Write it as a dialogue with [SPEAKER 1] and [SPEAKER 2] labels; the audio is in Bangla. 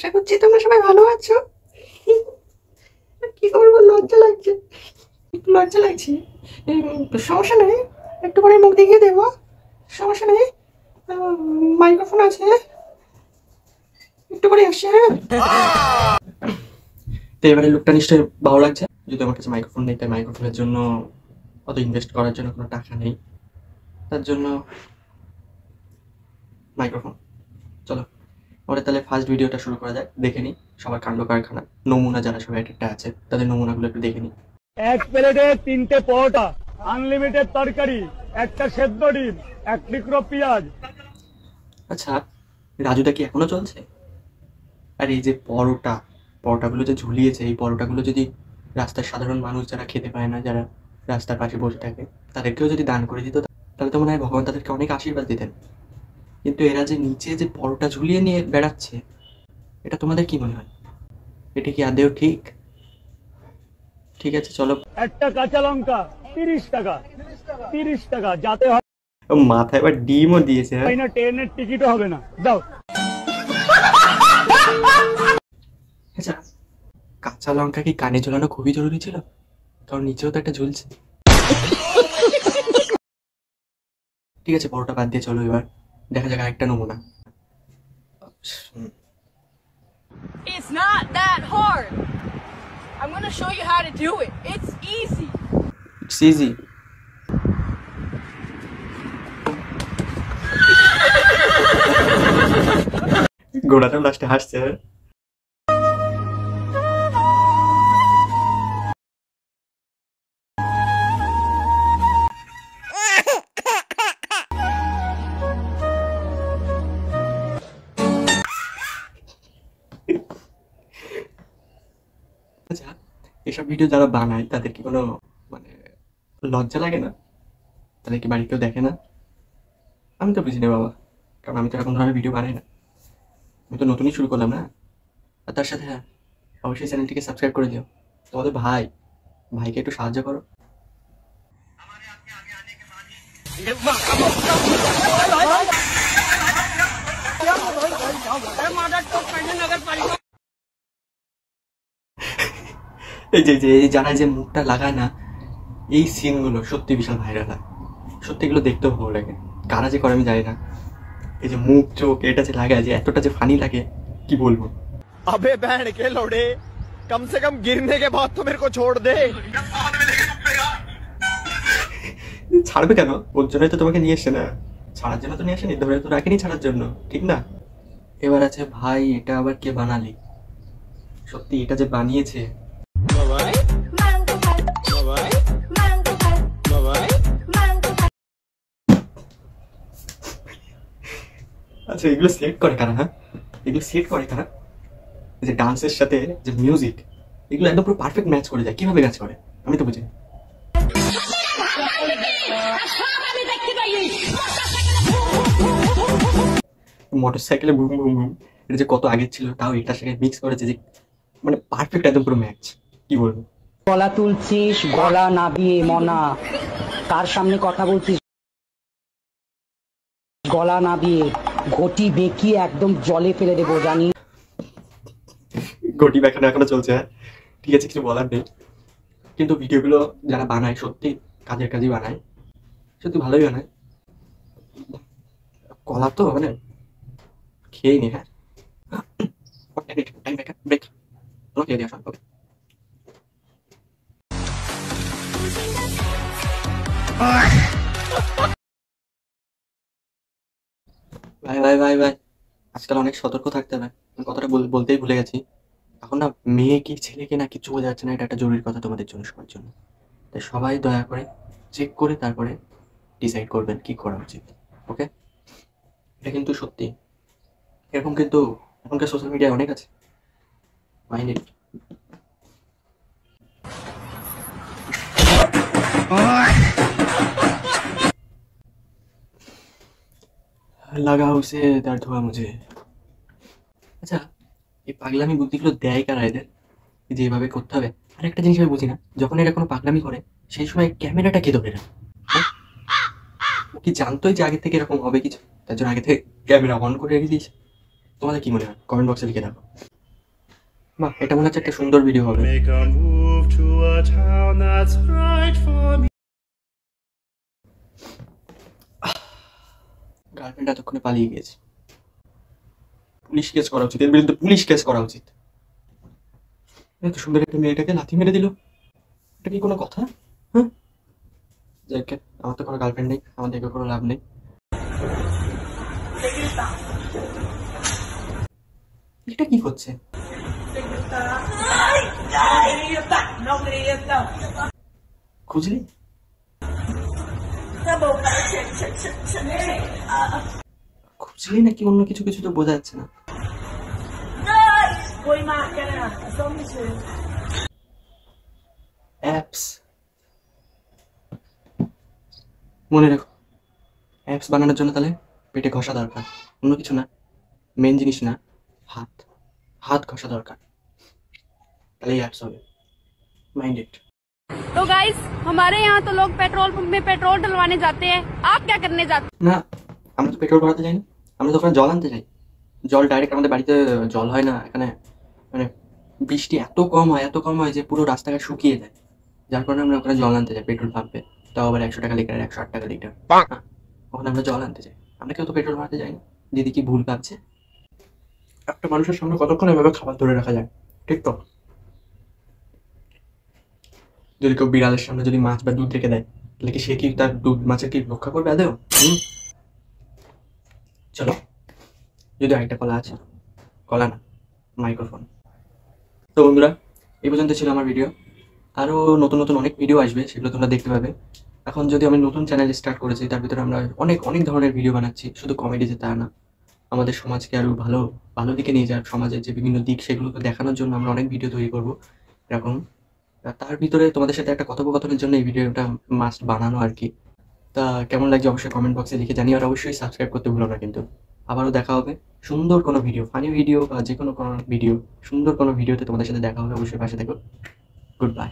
[SPEAKER 1] আশা করছি তোমরা সবাই ভালো আছো। কি করবো, লজ্জা লাগছে, একটু লজ্জা লাগছে। সমস্যা নেই, একটু পরে মুখ দেখিয়ে দেবো, সমস্যা নেই। মাইক্রোফোন আছে, একটু পরে আসছে। তো এবারে লুকটা নিশ্চয়ই ভালো লাগছে। যদি আমার কাছে মাইক্রোফোন নেই, তাই মাইক্রোফোনের জন্য অত ইনভেস্ট করার জন্য কোনো টাকা নেই, তার জন্য মাইক্রোফোন। চলো আমরা তাহলে ফার্স্ট ভিডিওটা শুরু করা যায়। দেখে নিই সবার কাণ্ড কারখানা, নমুনা যারা সবাই একটা আছে তাদের নমুনাগুলো একটু দেখে নিই।
[SPEAKER 2] এক প্লেটে 3টে পরোটা, আনলিমিটেড তরকারি, একটা সেদ্ধ ডিম, 1 টুকরো পেঁয়াজ।
[SPEAKER 1] আচ্ছা, রাজুদা কি এখনো চলছে? আর এই যে পরোটাগুলো যে ঝুলিয়েছে, এই পরোটাগুলো যদি রাস্তার সাধারণ মানুষ যারা খেতে পায় না, যারা রাস্তার পাশে বসে থাকে, তাদেরকেও যদি দান করে দিত, তাহলে তো মনে হয় ভগবান তাদেরকে অনেক আশীর্বাদ দিতেন। কিন্তু এরা যে নিচে যে পরোটা ঝুলিয়ে নিয়ে বেড়াচ্ছে, এটা তোমাদের কি মনে হয়? এটা কি আদেও ঠিক? ঠিক আছে চলো।
[SPEAKER 2] একটা কাঁচা লঙ্কা 30 টাকা, 30 টাকা, যাতে হয়
[SPEAKER 1] মাথায় এবার ডিমও দিয়েছে।
[SPEAKER 2] না, ট্রেনের টিকিটও হবে না, দাও।
[SPEAKER 1] আচ্ছা, কাঁচা লঙ্কা কি কানে ঝোলানো খুবই জরুরি ছিল? কারণ নিচেও তো একটা ঝুলছে। ঠিক আছে, পরোটা বাদ দিয়ে চলো এবার দেখা যাক আরেকটা নমুনা।
[SPEAKER 3] It's not that hard. I'm gonna show you how to do it. It's easy.
[SPEAKER 1] It's easy. গোড়াটাও লাস্টে হাসছে। আচ্ছা, এসব ভিডিও যারা বানায় তাদের কি কোনো মানে লজ্জা লাগে না? তাদের কি বাড়ি কেউ দেখে না? আমি তো বুঝি না বাবা, কারণ আমি তো এরকম ধরনের ভিডিও বানাই না। আমি তো নতুনই শুরু করলাম না। আর তার সাথে হ্যাঁ, অবশ্যই চ্যানেলটিকে সাবস্ক্রাইব করে দিও। তোমাদের ভাইকে একটু সাহায্য করো। এই যে যারা যে মুখটা লাগায় না, এই সিনগুলো সত্যি বিশাল ভাইরাল হয়। সত্যি এগুলো দেখতেও ভালো লাগে। কারা যে করে আমি জানি না। এই যে মুখ চোখ এটা যে লাগায়, যে এতটা যে ফানি লাগে কি বলবো।
[SPEAKER 4] अबे बहन के लोड़े, कम से कम गिरने के बाद तो मेरे को छोड़ दे।
[SPEAKER 1] ছাড়বে কেন? ওর জন্যই তো তোমাকে নিয়ে এসছে না, ছাড়ার জন্য তো নিয়ে আসেনি, ধরে তো রাখেনি ছাড়ার জন্য, ঠিক না? এবার আছে ভাই, এটা আবার কে বানালি? সত্যি এটা যে বানিয়েছে, আচ্ছা এগুলো সিলেক্ট করে কারা? হ্যাঁ, এগুলো সিলেক্ট করে কারা? যে ডান্সের সাথে যে মিউজিক, এগুলো একদম পুরো পারফেক্ট ম্যাচ করে যায়। কিভাবে ম্যাচ করে আমি তো বুঝি। মোটরসাইকেলে বুম বুম বুম, এটা যে কত আগে ছিল, তাও এটার সাথে মিক্স করেছে যে মানে পারফেক্ট একদম পুরো ম্যাচ। কি বলবো?
[SPEAKER 5] গলা তুলছিস, গলা নাবিয়ে মনা, কার সামনে কথা বলছিস গলা নাবিয়ে, ঘটি বেঁকিয়ে একদম জলে ফেলে দেবো জানি।
[SPEAKER 1] ঘটি ব্যাখ্যাটা এখনো চলছে। হ্যাঁ ঠিক আছে, কিছু বলার নেই। কিন্তু ভিডিওগুলো যারা বানায় সত্যি কাজের কাজই বানায়, সত্যি ভালোই বানায়। কলা তো মানে খেয়েই নি। হ্যাঁ ব্রেক ওকে দিয়ে আসা। ওকে ভাই ভাই ভাই ভাই, আজকাল অনেক সতর্ক থাকতে হবে। কথাটা বলতেই ভুলে গেছি। এখন না মেয়ে কি ছেলে কি না কিছু বোঝা যাচ্ছে না, এটা একটা জরুরি কথা তোমাদের জন্য, সবার জন্য। তাই সবাই দয়া করে চেক করে তারপরে ডিসাইড করবেন কি করা উচিত। ওকে, এটা কিন্তু সত্যি। এরকম কিন্তু এখনকার সোশ্যাল মিডিয়ায় অনেক আছে। Mind it. লাগা উসে দর্দ হুয়া মুঝে। আচ্ছা, এই পাগলামি বুদ্ধিগুলো দেয় কারা এদের, যে এভাবে করতে হবে? আর একটা জিনিস আমি বুঝি না, যখন এরা কোনো পাগলামি করে সেই সময় ক্যামেরাটা কে ধরে না? ও কি জানতোই যে আগে থেকে এরকম হবে কিছু, তার জন্য আগে থেকে ক্যামেরা অন করে রেখে দিয়েছে? তোমাদের কি মনে হয়? কমেন্ট বক্সে লিখে রাখো। বাহ, এটা মনে হচ্ছে একটা সুন্দর ভিডিও হবে।
[SPEAKER 6] Make a move to a town that's right for me.
[SPEAKER 1] Girlfriend এতক্ষণে পালিয়ে গেছে। পুলিশ কেস করা উচিত, এর বিরুদ্ধে পুলিশ কেস করা উচিত। এত সুন্দর একটা মেয়েটাকে লাথি মেরে দিল, এটা কি কোনো কথা? হ্যাঁ, যাকে আমার তো কোনো গার্লফ্রেন্ড নেই, আমার দেখে কোনো লাভ নেই। এটা কি হচ্ছে? খুঁজলি? খুঁজলি নাকি অন্য কিছু? কিছু তো বোঝা যাচ্ছে না। অ্যাপস, মনে রেখো, অ্যাপস বানানোর জন্য তাহলে পেটে ঘষা দরকার, অন্য কিছু না। মেন জিনিস না, হাত হাত ঘষা দরকার, তাহলেই অ্যাপস হবে। Mind it.
[SPEAKER 3] तो गाइस हमारे यहाँ तो लोग पेट्रोल पंप में पेट्रोल डलवाने जाते हैं, आप क्या करने जाते
[SPEAKER 1] না, আমরা তো পেট্রোল ভরাতে যাই না, আমরা তো ওখানে জল আনতে যাই। জল ডাইরেক্ট আমাদের বাড়িতে জল হয় না এখানে, মানে বৃষ্টি এত কম হয়, এত কম হয় যে পুরো রাস্তাঘাট শুকিয়ে যায়, যার কারণে আমরা ওখানে জল আনতে যাই পেট্রোল পাম্পে। তাও আবার 100 টাকা লিটার, 108 টাকা লিটার। হ্যাঁ, ওখানে আমরা জল আনতে যাই, আমরা কেউ তো পেট্রোল ভরাতে যাই না। দিদি কি ভুল ভাবছে? একটা মানুষের সামনে কতক্ষণ এভাবে খাবার ধরে রাখা যায়, ঠিক তো? যদি কেউ বিড়ালের সামনে যদি মাছ বা দুধ রেখে দেয়, তাহলে কি সে কি তার দুধ মাছের কি রক্ষা করবে আদেও? চলো, যদি আরেকটা কলা আছে, কলা না, মাইক্রোফোন। তো বন্ধুরা, এই পর্যন্ত ছিল আমার ভিডিও। আরও নতুন নতুন অনেক ভিডিও আসবে, সেগুলো তোমরা দেখতে পাবে। এখন যদি আমি নতুন চ্যানেল স্টার্ট করেছি, তার ভিতরে আমরা অনেক অনেক ধরনের ভিডিও বানাচ্ছি, শুধু কমেডি যে তা না, আমাদের সমাজকে আরও ভালো ভালো দিকে নিয়ে যাওয়ার, সমাজের যে বিভিন্ন দিক সেগুলোকে দেখানোর জন্য আমরা অনেক ভিডিও তৈরি করবো এরকম। তার ভিতরে তোমাদের সাথে একটা কথোপকথনের জন্য এই ভিডিওটা মাস্ট বানানো আর কি। তা কেমন লাগছে অবশ্যই কমেন্ট বক্সে লিখে জানিও, আর অবশ্যই সাবস্ক্রাইব করতে ভুলো না কিন্তু। আবারও দেখা হবে সুন্দর কোনো ভিডিও, ফানি ভিডিও বা যে কোনো ভিডিও, সুন্দর কোনো ভিডিওতে তোমাদের সাথে দেখা হবে। অবশ্যই পাশে থেকো। Good bye.